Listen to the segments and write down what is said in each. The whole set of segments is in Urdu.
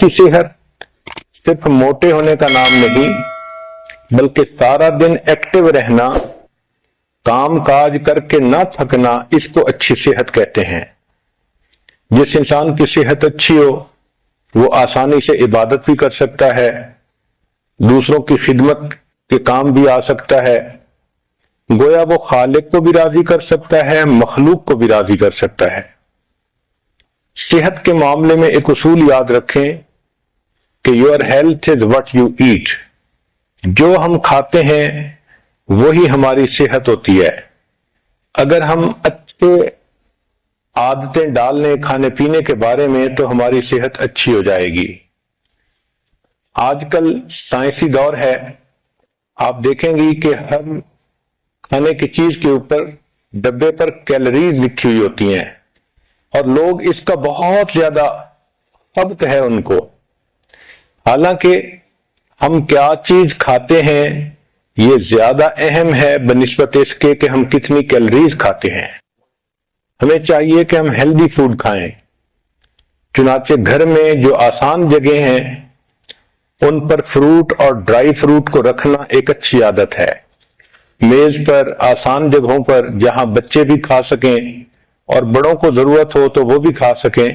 اچھی صحت صرف موٹے ہونے کا نام نہیں بلکہ سارا دن ایکٹیو رہنا، کام کاج کر کے نہ تھکنا، اس کو اچھی صحت کہتے ہیں۔ جس انسان کی صحت اچھی ہو وہ آسانی سے عبادت بھی کر سکتا ہے، دوسروں کی خدمت کے کام بھی آ سکتا ہے، گویا وہ خالق کو بھی راضی کر سکتا ہے، مخلوق کو بھی راضی کر سکتا ہے۔ صحت کے معاملے میں ایک اصول یاد رکھیں کہ your health is what you eat, جو ہم کھاتے ہیں وہی ہماری صحت ہوتی ہے۔ اگر ہم اچھے عادتیں ڈال لیں کھانے پینے کے بارے میں تو ہماری صحت اچھی ہو جائے گی۔ آج کل سائنسی دور ہے، آپ دیکھیں گی کہ ہر کھانے کی چیز کے اوپر ڈبے پر کیلوریز لکھی ہوئی ہوتی ہیں اور لوگ اس کا بہت زیادہ ثبت ہے ان کو، حالانکہ ہم کیا چیز کھاتے ہیں یہ زیادہ اہم ہے بنسبت اس کے کہ ہم کتنی کیلوریز کھاتے ہیں۔ ہمیں چاہیے کہ ہم ہیلدی فوڈ کھائیں، چنانچہ گھر میں جو آسان جگہ ہیں ان پر فروٹ اور ڈرائی فروٹ کو رکھنا ایک اچھی عادت ہے۔ میز پر آسان جگہوں پر جہاں بچے بھی کھا سکیں اور بڑوں کو ضرورت ہو تو وہ بھی کھا سکیں۔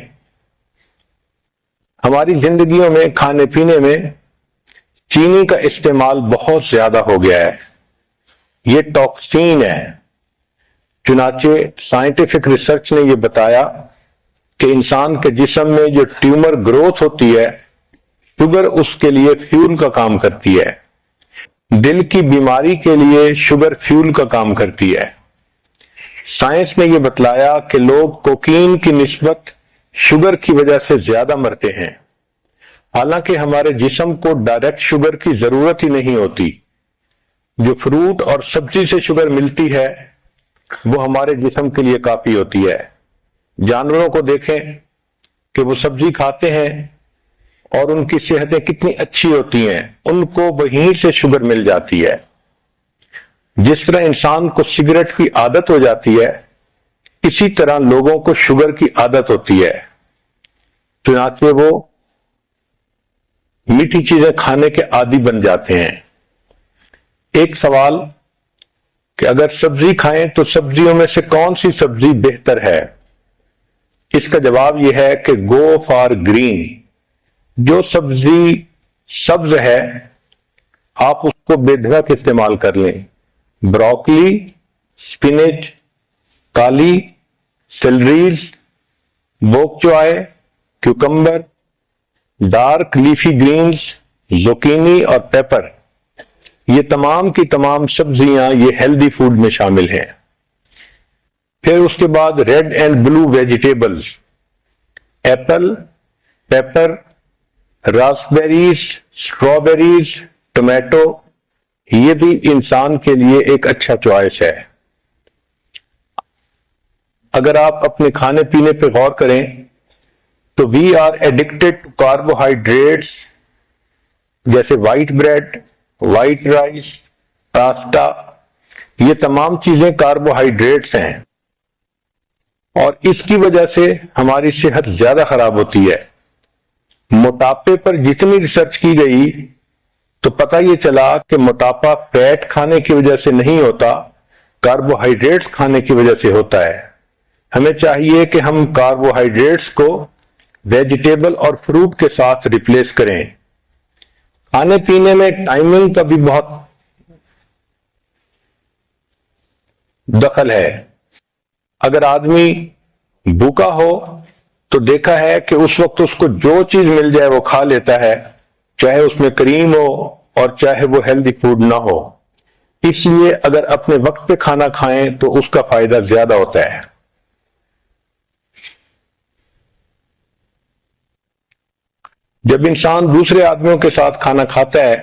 ہماری زندگیوں میں کھانے پینے میں چینی کا استعمال بہت زیادہ ہو گیا ہے، یہ ٹاکسین ہے۔ چنانچہ سائنٹیفک ریسرچ نے یہ بتایا کہ انسان کے جسم میں جو ٹیومر گروتھ ہوتی ہے، شوگر اس کے لیے فیول کا کام کرتی ہے، دل کی بیماری کے لیے شوگر فیول کا کام کرتی ہے۔ سائنس نے یہ بتلایا کہ لوگ کوکین کی نسبت شوگر کی وجہ سے زیادہ مرتے ہیں، حالانکہ ہمارے جسم کو ڈائریکٹ شوگر کی ضرورت ہی نہیں ہوتی۔ جو فروٹ اور سبزی سے شوگر ملتی ہے وہ ہمارے جسم کے لیے کافی ہوتی ہے۔ جانوروں کو دیکھیں کہ وہ سبزی کھاتے ہیں اور ان کی صحتیں کتنی اچھی ہوتی ہیں، ان کو وہیں سے شوگر مل جاتی ہے۔ جس طرح انسان کو سگریٹ کی عادت ہو جاتی ہے، اسی طرح لوگوں کو شوگر کی عادت ہوتی ہے، چنانچہ وہ میٹھی چیزیں کھانے کے عادی بن جاتے ہیں۔ ایک سوال کہ اگر سبزی کھائیں تو سبزیوں میں سے کون سی سبزی بہتر ہے؟ اس کا جواب یہ ہے کہ گو فار گرین۔ جو سبزی سبز ہے آپ اس کو بے دھڑک استعمال کر لیں۔ بروکلی، سپینچ، کالی، سیلریز، بوک چوائے، کیوکمبر، ڈارک لیفی گرینز، زوکینی اور پیپر، یہ تمام کی تمام سبزیاں یہ ہیلدی فوڈ میں شامل ہیں۔ پھر اس کے بعد red and blue vegetables, apple, pepper, raspberries, strawberries, tomato, یہ بھی انسان کے لیے ایک اچھا چوائس ہے۔ اگر آپ اپنے کھانے پینے پہ غور کریں تو we are addicted to carbohydrates, جیسے white bread, white rice, pasta, یہ تمام چیزیں کاربوہائیڈریٹس ہیں اور اس کی وجہ سے ہماری صحت زیادہ خراب ہوتی ہے۔ موٹاپے پر جتنی ریسرچ کی گئی تو پتہ یہ چلا کہ موٹاپا فیٹ کھانے کی وجہ سے نہیں ہوتا، کاربوہائیڈریٹس کھانے کی وجہ سے ہوتا ہے۔ ہمیں چاہیے کہ ہم کاربوہائیڈریٹس کو ویجیٹیبل اور فروٹ کے ساتھ ریپلیس کریں۔ کھانے پینے میں ٹائمنگ کا بھی بہت دخل ہے۔ اگر آدمی بھوکا ہو تو دیکھا ہے کہ اس وقت اس کو جو چیز مل جائے وہ کھا لیتا ہے، چاہے اس میں کریم ہو اور چاہے وہ ہیلدی فوڈ نہ ہو۔ اس لیے اگر اپنے وقت پہ کھانا کھائیں تو اس کا فائدہ زیادہ ہوتا ہے۔ جب انسان دوسرے آدمیوں کے ساتھ کھانا کھاتا ہے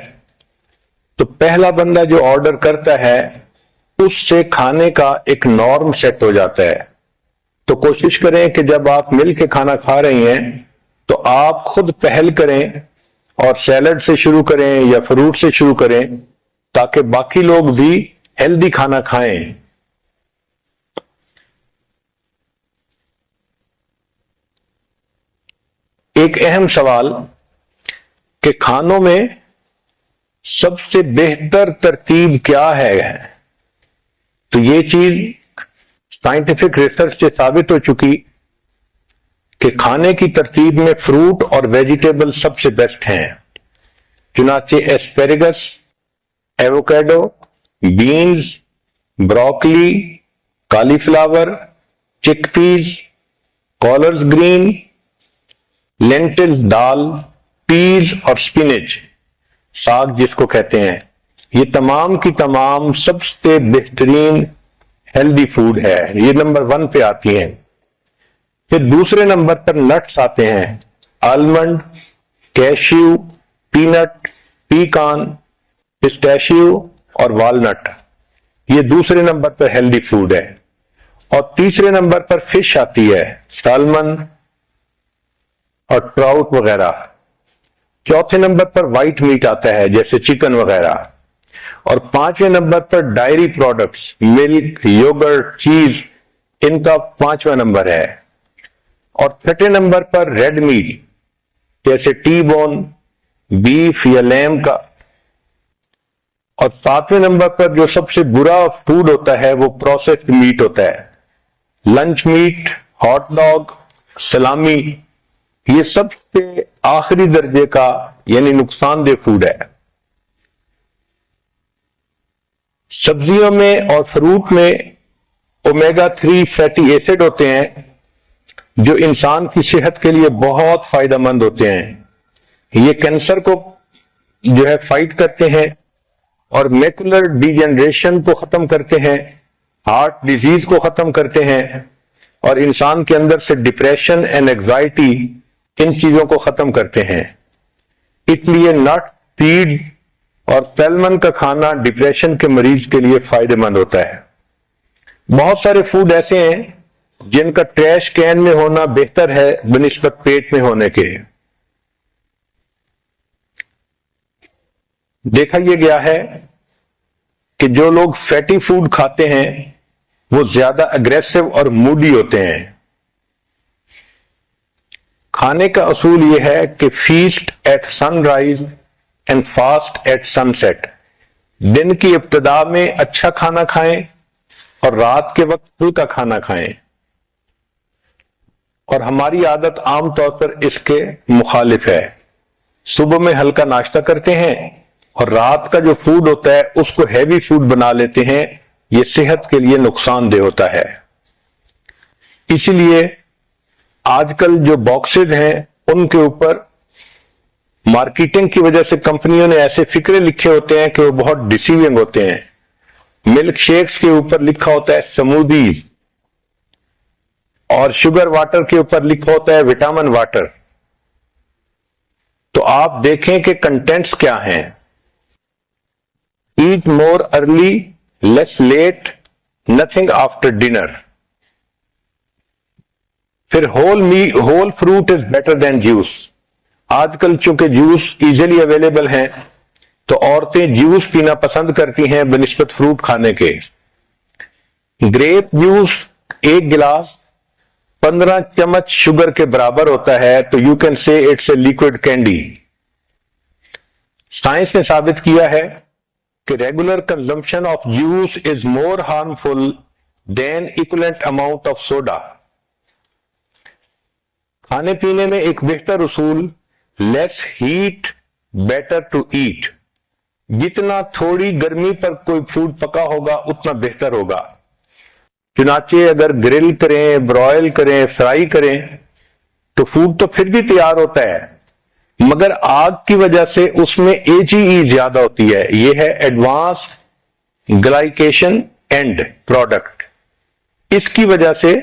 تو پہلا بندہ جو آرڈر کرتا ہے اس سے کھانے کا ایک نارم سیٹ ہو جاتا ہے۔ تو کوشش کریں کہ جب آپ مل کے کھانا کھا رہی ہیں تو آپ خود پہل کریں اور سیلڈ سے شروع کریں یا فروٹ سے شروع کریں تاکہ باقی لوگ بھی ہیلدی کھانا کھائیں۔ ایک اہم سوال کہ کھانوں میں سب سے بہتر ترتیب کیا ہے، تو یہ چیز سائنٹیفک ریسرچ سے ثابت ہو چکی کہ کھانے کی ترتیب میں فروٹ اور ویجیٹیبل سب سے بیسٹ ہیں۔ چنانچہ ایسپیریگس، ایووکیڈو، بینز، بروکلی، کالی فلاور، چک پیز، کالرز گرین، لینٹلز دال، پیز اور سپینچ ساگ جس کو کہتے ہیں، یہ تمام کی تمام سب سے بہترین ہیلدی فوڈ ہے، یہ نمبر 1 پہ آتی ہیں۔ پھر دوسرے نمبر پر نٹس آتے ہیں، آلمنڈ، کیشیو، پینٹ، پیکان، پسٹیشیو اور والنٹ، یہ دوسرے نمبر پر ہیلدی فوڈ ہے۔ اور تیسرے نمبر پر فش آتی ہے، سالمن اور ٹراؤٹ وغیرہ۔ چوتھے نمبر پر وائٹ میٹ آتا ہے جیسے چکن وغیرہ، اور 5ویں نمبر پر ڈائری پروڈکٹس، ملک، یوگرٹ، چیز، ان کا 5واں نمبر ہے۔ اور چھٹے نمبر پر ریڈ میٹ جیسے ٹی بون، بیف یا لیم کا۔ اور 7ویں نمبر پر جو سب سے برا فوڈ ہوتا ہے وہ پروسیسڈ میٹ ہوتا ہے، لنچ میٹ، ہاٹ ڈاگ، سلامی، یہ سب سے آخری درجے کا یعنی نقصان دہ فوڈ ہے۔ سبزیوں میں اور فروٹ میں اومیگا 3 فیٹی ایسڈ ہوتے ہیں جو انسان کی صحت کے لیے بہت فائدہ مند ہوتے ہیں۔ یہ کینسر کو جو ہے فائٹ کرتے ہیں اور میکولر ڈی جنریشن کو ختم کرتے ہیں، ہارٹ ڈیزیز کو ختم کرتے ہیں، اور انسان کے اندر سے ڈپریشن اینڈ اینگزائٹی ان چیزوں کو ختم کرتے ہیں۔ اس لیے نٹ، سیڈ اور سیلمن کا کھانا ڈپریشن کے مریض کے لیے فائدہ مند ہوتا ہے۔ بہت سارے فوڈ ایسے ہیں جن کا ٹریش کین میں ہونا بہتر ہے بنسبت پیٹ میں ہونے کے۔ دیکھا یہ گیا ہے کہ جو لوگ فیٹی فوڈ کھاتے ہیں وہ زیادہ اگریسو اور موڈی ہوتے ہیں۔ کھانے کا اصول یہ ہے کہ feast at sunrise and fast at sunset, دن کی ابتدا میں اچھا کھانا کھائیں اور رات کے وقت ہلکا کھانا کھائیں، اور ہماری عادت عام طور پر اس کے مخالف ہے۔ صبح میں ہلکا ناشتہ کرتے ہیں اور رات کا جو فوڈ ہوتا ہے اس کو ہیوی فوڈ بنا لیتے ہیں، یہ صحت کے لیے نقصان دہ ہوتا ہے۔ اسی لیے آج کل جو باکسز ہیں ان کے اوپر مارکیٹنگ کی وجہ سے کمپنیوں نے ایسے فکرے لکھے ہوتے ہیں کہ وہ بہت ڈیسیونگ ہوتے ہیں۔ ملک شیکس کے اوپر لکھا ہوتا ہے سمودیز، اور شوگر واٹر کے اوپر لکھا ہوتا ہے وٹامن واٹر۔ تو آپ دیکھیں کہ کنٹینٹس کیا ہیں۔ Eat more early, less late, nothing after dinner. پھر whole fruit is better than juice. آج کل چونکہ جوس ایزیلی اویلیبل ہیں تو عورتیں جوس پینا پسند کرتی ہیں بنسبت فروٹ کھانے کے۔ گریپ جوس 1 گلاس 15 چمچ شوگر کے برابر ہوتا ہے، تو you can say it's a liquid candy. Science نے ثابت کیا ہے کہ regular consumption of juice is more harmful than equivalent amount of soda. کھانے پینے میں ایک بہتر اصول less heat better to eat, جتنا تھوڑی گرمی پر کوئی فوڈ پکا ہوگا اتنا بہتر ہوگا۔ چنانچہ اگر گرل کریں، برائل کریں، فرائی کریں تو فوڈ تو پھر بھی تیار ہوتا ہے، مگر آگ کی وجہ سے اس میں AGE زیادہ ہوتی ہے۔ یہ ہے ایڈوانس گلائکیشن اینڈ پروڈکٹ۔ اس کی وجہ سے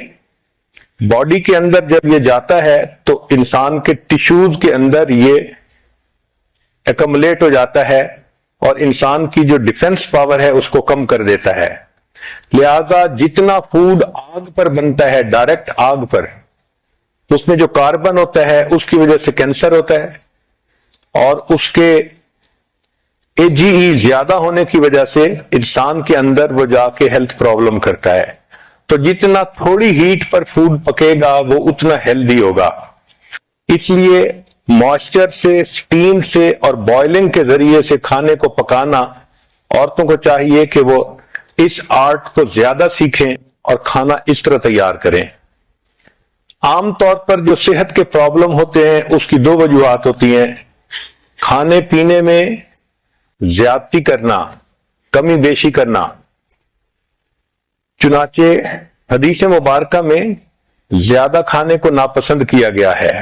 باڈی کے اندر جب یہ جاتا ہے تو انسان کے ٹیشوز کے اندر یہ ایکمولیٹ ہو جاتا ہے اور انسان کی جو ڈیفنس پاور ہے اس کو کم کر دیتا ہے۔ لہذا جتنا فوڈ آگ پر بنتا ہے، ڈائریکٹ آگ پر، اس میں جو کاربن ہوتا ہے اس کی وجہ سے کینسر ہوتا ہے، اور اس کے AGE زیادہ ہونے کی وجہ سے انسان کے اندر وہ جا کے ہیلتھ پرابلم کرتا ہے۔ تو جتنا تھوڑی ہیٹ پر فوڈ پکے گا وہ اتنا ہیلدی ہوگا۔ اس لیے موئسچر سے، سٹیم سے اور بوائلنگ کے ذریعے سے کھانے کو پکانا، عورتوں کو چاہیے کہ وہ اس آرٹ کو زیادہ سیکھیں اور کھانا اس طرح تیار کریں۔ عام طور پر جو صحت کے پرابلم ہوتے ہیں اس کی دو وجوہات ہوتی ہیں: کھانے پینے میں زیادتی کرنا، کمی بیشی کرنا۔ چنانچہ حدیث مبارکہ میں زیادہ کھانے کو ناپسند کیا گیا ہے۔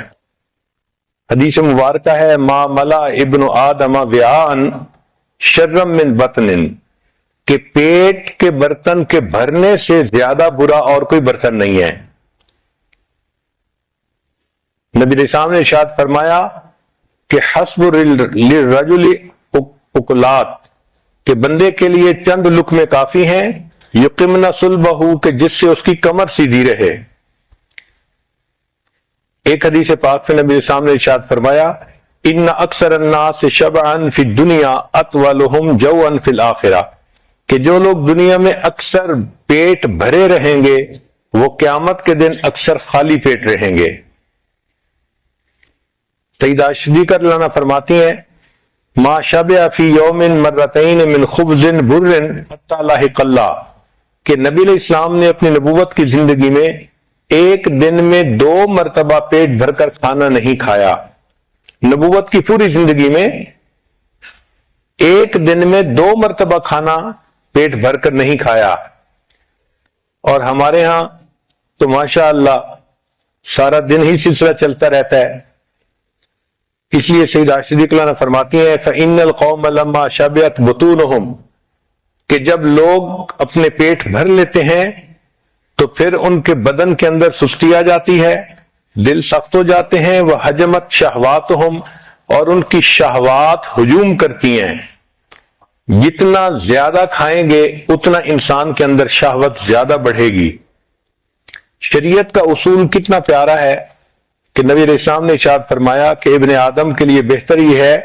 حدیث مبارکہ ہے ما ملا ابن آدم وعاء شرا من بطن، کہ پیٹ کے برتن کے بھرنے سے زیادہ برا اور کوئی برتن نہیں ہے۔ نبی علیہ السلام نے ارشاد فرمایا کہ حسب للرجل اکلات، کہ بندے کے لیے چند لقمے کافی ہیں، یقمن صلبہ، کہ جس سے اس کی کمر سیدھی رہے۔ ایک حدیث پاک میں نبی علیہ السلام نے ارشاد فرمایا ان اکثر الناس شبعا فی الدنیا اطولہم جوعا فی الآخرہ، کہ جو لوگ دنیا میں اکثر پیٹ بھرے رہیں گے وہ قیامت کے دن اکثر خالی پیٹ رہیں گے۔ سیدہ صدیقہ رضی اللہ عنہا فرماتی ہیں ما شبع فی یوم مرتین من خبز بر حتی لاحق اللہ، کہ نبی علیہ السلام نے اپنی نبوت کی زندگی میں ایک دن میں 2 مرتبہ پیٹ بھر کر کھانا نہیں کھایا۔ نبوت کی پوری زندگی میں ایک دن میں 2 مرتبہ کھانا پیٹ بھر کر نہیں کھایا، اور ہمارے ہاں تو ماشاء اللہ سارا دن ہی سلسلہ چلتا رہتا ہے۔ اس لیے سیدہ صدیقہ نے فرماتی ہیں فَإِنَّ الْقَوْمَ لَمَّا شَبِعَتْ بُطُونُهُمْ، کہ جب لوگ اپنے پیٹ بھر لیتے ہیں تو پھر ان کے بدن کے اندر سستی آ جاتی ہے، دل سخت ہو جاتے ہیں، وَحَجَمَتْ شَهْوَاتُهُمْ، اور ان کی شہوات ہجوم کرتی ہیں۔ جتنا زیادہ کھائیں گے اتنا انسان کے اندر شہوت زیادہ بڑھے گی۔ شریعت کا اصول کتنا پیارا ہے کہ نبی علیہ السلام نے ارشاد فرمایا کہ ابن آدم کے لیے بہتر یہ ہے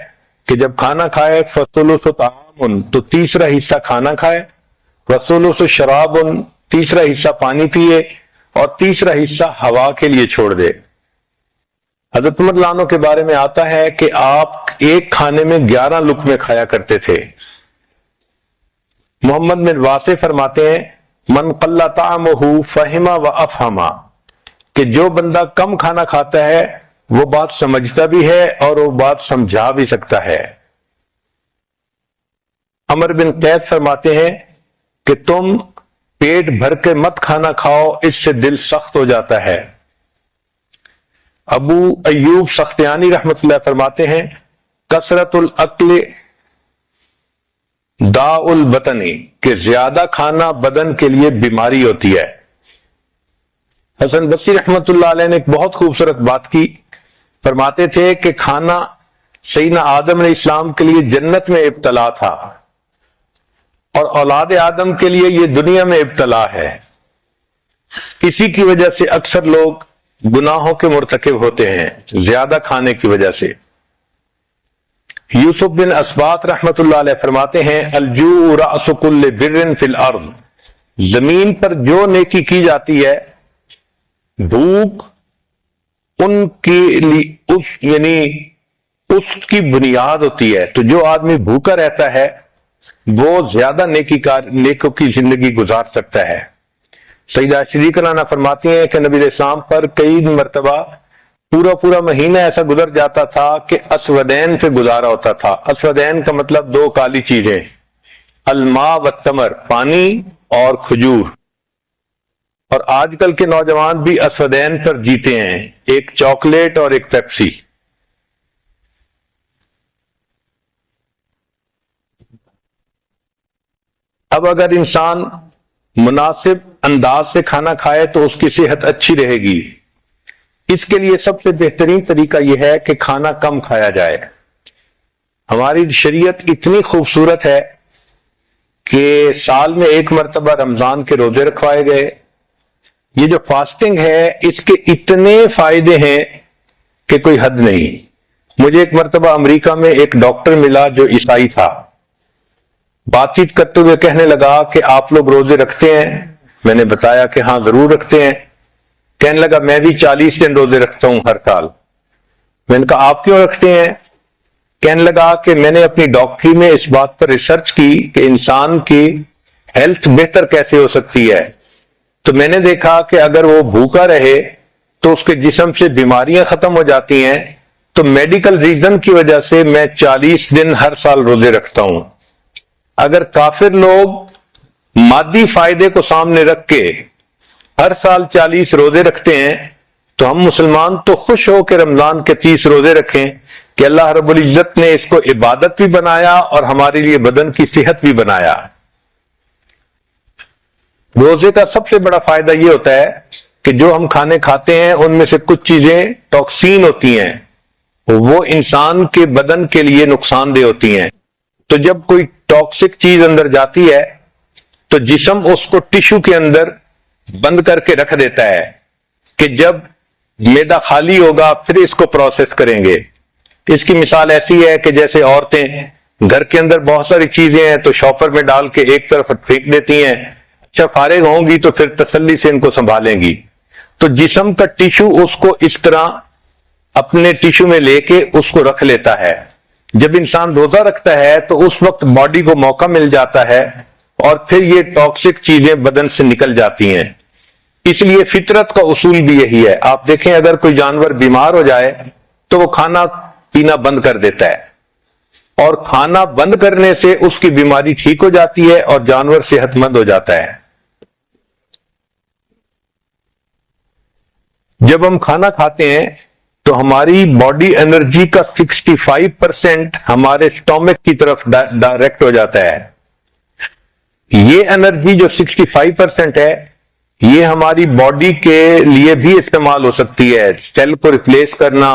کہ جب کھانا کھائے فَثُلُثُ طَعَامٌ، تو تیسرا حصہ کھانا کھائے، وَثُلُثُ شَرَابٌ، تیسرا حصہ پانی پیے، اور تیسرا حصہ ہوا کے لیے چھوڑ دے۔ حضرت عمر رضی اللہ عنہ کے بارے میں آتا ہے کہ آپ ایک کھانے میں 11 لقمے کھایا کرتے تھے۔ محمد بن واسع فرماتے ہیں من قل طعمہ فہم و افہم، کہ جو بندہ کم کھانا کھاتا ہے وہ بات سمجھتا بھی ہے اور وہ بات سمجھا بھی سکتا ہے۔ عمر بن قیس فرماتے ہیں کہ تم پیٹ بھر کے مت کھانا کھاؤ، اس سے دل سخت ہو جاتا ہے۔ ابو ایوب سختیانی رحمت اللہ فرماتے ہیں کثرت الاکل داء البطن، کہ زیادہ کھانا بدن کے لیے بیماری ہوتی ہے۔ حسن بصری رحمت اللہ علیہ نے ایک بہت خوبصورت بات کی، فرماتے تھے کہ کھانا سیدنا آدم علیہ السلام کے لیے جنت میں ابتلا تھا، اور اولاد آدم کے لیے یہ دنیا میں ابتلا ہے۔ اسی کی وجہ سے اکثر لوگ گناہوں کے مرتکب ہوتے ہیں، زیادہ کھانے کی وجہ سے۔ یوسف بن اسبات رحمت اللہ علیہ فرماتے ہیں الجوع رأس کل بر فی الارض، زمین پر جو نیکی کی جاتی ہے بھوک ان کی اس کی بنیاد ہوتی ہے۔ تو جو آدمی بھوکا رہتا ہے وہ زیادہ نیکوں کی زندگی گزار سکتا ہے۔ سیدہ صدیقہ عنہا فرماتی ہیں کہ نبی علیہ السلام پر کئی مرتبہ پورا مہینہ ایسا گزر جاتا تھا کہ اسودین سے گزارا ہوتا تھا۔ اسودین کا مطلب 2 کالی چیزیں، الماء والتمر، پانی اور کھجور۔ اور آج کل کے نوجوان بھی اسودین پر جیتے ہیں، ایک چاکلیٹ اور ایک پیپسی۔ اب اگر انسان مناسب انداز سے کھانا کھائے تو اس کی صحت اچھی رہے گی۔ اس کے لیے سب سے بہترین طریقہ یہ ہے کہ کھانا کم کھایا جائے۔ ہماری شریعت اتنی خوبصورت ہے کہ سال میں 1 مرتبہ رمضان کے روزے رکھوائے گئے۔ یہ جو فاسٹنگ ہے اس کے اتنے فائدے ہیں کہ کوئی حد نہیں۔ مجھے ایک مرتبہ امریکہ میں ایک ڈاکٹر ملا جو عیسائی تھا، بات چیت کرتے ہوئے کہنے لگا کہ آپ لوگ روزے رکھتے ہیں؟ میں نے بتایا کہ ہاں ضرور رکھتے ہیں۔ کہنے لگا میں بھی 40 دن روزے رکھتا ہوں ہر سال۔ میں نے کہا آپ کیوں رکھتے ہیں؟ کہنے لگا کہ میں نے اپنی ڈاکٹری میں اس بات پر ریسرچ کی کہ انسان کی ہیلتھ بہتر کیسے ہو سکتی ہے، تو میں نے دیکھا کہ اگر وہ بھوکا رہے تو اس کے جسم سے بیماریاں ختم ہو جاتی ہیں، تو میڈیکل ریزن کی وجہ سے میں 40 دن ہر سال روزے رکھتا ہوں۔ اگر کافر لوگ مادی فائدے کو سامنے رکھ کے ہر سال 40 روزے رکھتے ہیں، تو ہم مسلمان تو خوش ہو کے رمضان کے 30 روزے رکھیں کہ اللہ رب العزت نے اس کو عبادت بھی بنایا اور ہمارے لیے بدن کی صحت بھی بنایا۔ روزے کا سب سے بڑا فائدہ یہ ہوتا ہے کہ جو ہم کھانے کھاتے ہیں ان میں سے کچھ چیزیں ٹاکسین ہوتی ہیں، وہ انسان کے بدن کے لیے نقصان دہ ہوتی ہیں۔ تو جب کوئی ٹاکسک چیز اندر جاتی ہے تو جسم اس کو ٹشو کے اندر بند کر کے رکھ دیتا ہے کہ جب معدہ خالی ہوگا پھر اس کو پروسیس کریں گے۔ اس کی مثال ایسی ہے کہ جیسے عورتیں گھر کے اندر بہت ساری چیزیں ہیں تو شاپر میں ڈال کے ایک طرف پھینک دیتی ہیں، اچھا فارغ ہوں گی تو پھر تسلی سے ان کو سنبھالیں گی۔ تو جسم کا ٹشو اس کو اس طرح اپنے ٹشو میں لے کے اس کو رکھ لیتا ہے۔ جب انسان روزہ رکھتا ہے تو اس وقت باڈی کو موقع مل جاتا ہے اور پھر یہ ٹاکسک چیزیں بدن سے نکل جاتی ہیں۔ اس لیے فطرت کا اصول بھی یہی ہے۔ آپ دیکھیں اگر کوئی جانور بیمار ہو جائے تو وہ کھانا پینا بند کر دیتا ہے، اور کھانا بند کرنے سے اس کی بیماری ٹھیک ہو جاتی ہے اور جانور صحت مند ہو جاتا ہے۔ جب ہم کھانا کھاتے ہیں تو ہماری باڈی انرجی کا 65% ہمارے سٹومک کی طرف ڈائریکٹ ہو جاتا ہے۔ یہ انرجی جو 65% ہے یہ ہماری باڈی کے لیے بھی استعمال ہو سکتی ہے، سیل کو ریپلیس کرنا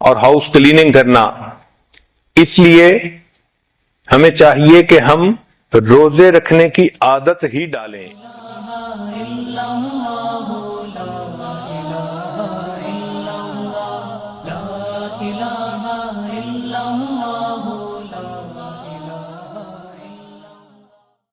اور ہاؤس کلیننگ کرنا۔ اس لیے ہمیں چاہیے کہ ہم روزے رکھنے کی عادت ہی ڈالیں۔